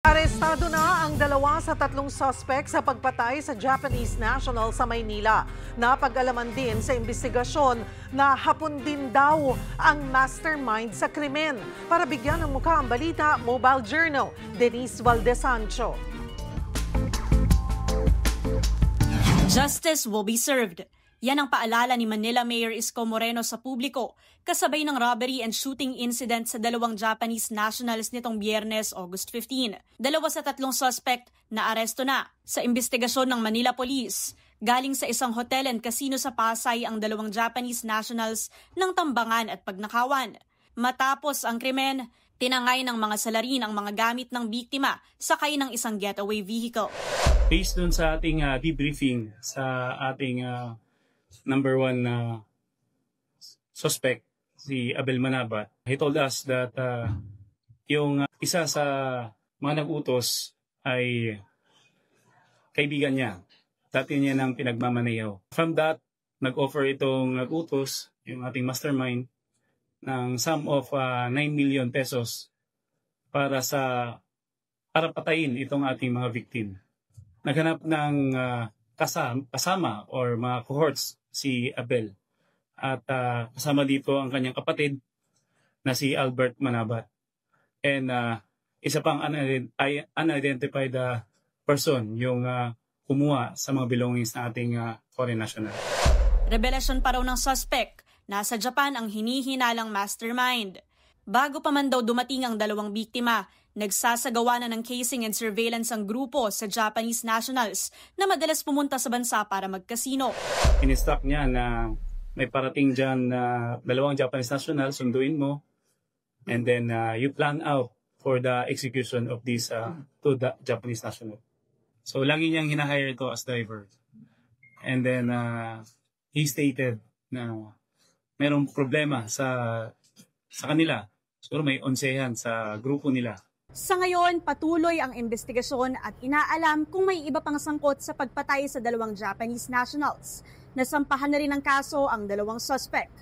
Arestado na ang 2 sa 3 suspect sa pagpatay sa Japanese national sa Maynila. Napag-alaman din sa investigasyon na hapon din daw ang mastermind sa krimen. Para bigyan ng mukha ang balita, Mobile Journal, Denise Valdesancho. Justice will be served. Yan ang paalala ni Manila Mayor Isko Moreno sa publiko kasabay ng robbery and shooting incident sa 2 Japanese nationals nitong Biyernes, August 15. 2 sa 3 suspect na aresto na sa investigasyon ng Manila Police. Galing sa isang hotel and casino sa Pasay ang 2 Japanese nationals ng tambangan at pagnakawan. Matapos ang krimen, tinangay ng mga salarin ang mga gamit ng biktima sakay ng isang getaway vehicle. Based dun sa ating debriefing sa ating number 1 suspect, si Abel Manabat, he told us that yung isa sa mga nag-utos ay kaibigan niya. Dati niya nang pinagmamaneho. From that, nag-offer itong nag-utos, yung ating mastermind, ng sum of 9 million pesos para patayin itong ating mga victim. Naghanap ng kasama or mga cohorts si Abel. At kasama dito ang kanyang kapatid na si Albert Manabat. And isa pang unidentified person yung kumuha sa mga belongings na ating foreign national. Revelasyon pa raw ng suspect, nasa Japan ang hinihinalang mastermind. Bago pa man daw dumating ang 2 biktima, nagsasagawa na ng casing and surveillance ang grupo sa Japanese nationals na madalas pumunta sa bansa para magkasino. In-stock niya na may parating dyan na 2 Japanese nationals, sunduin mo, and then you plan out for the execution of these 2 Japanese nationals. So lagi niyang hinahire ito as driver. And then he stated na mayroong problema sa kanila. Siguro may onsehan sa grupo nila. Sa ngayon, patuloy ang investigasyon at inaalam kung may iba pang sangkot sa pagpatay sa 2 Japanese nationals. Nasampahan na rin ng kaso ang 2 suspect.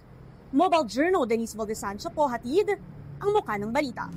Mobile Journal, Denise Valdesancho po, hatid ang mukha ng balita.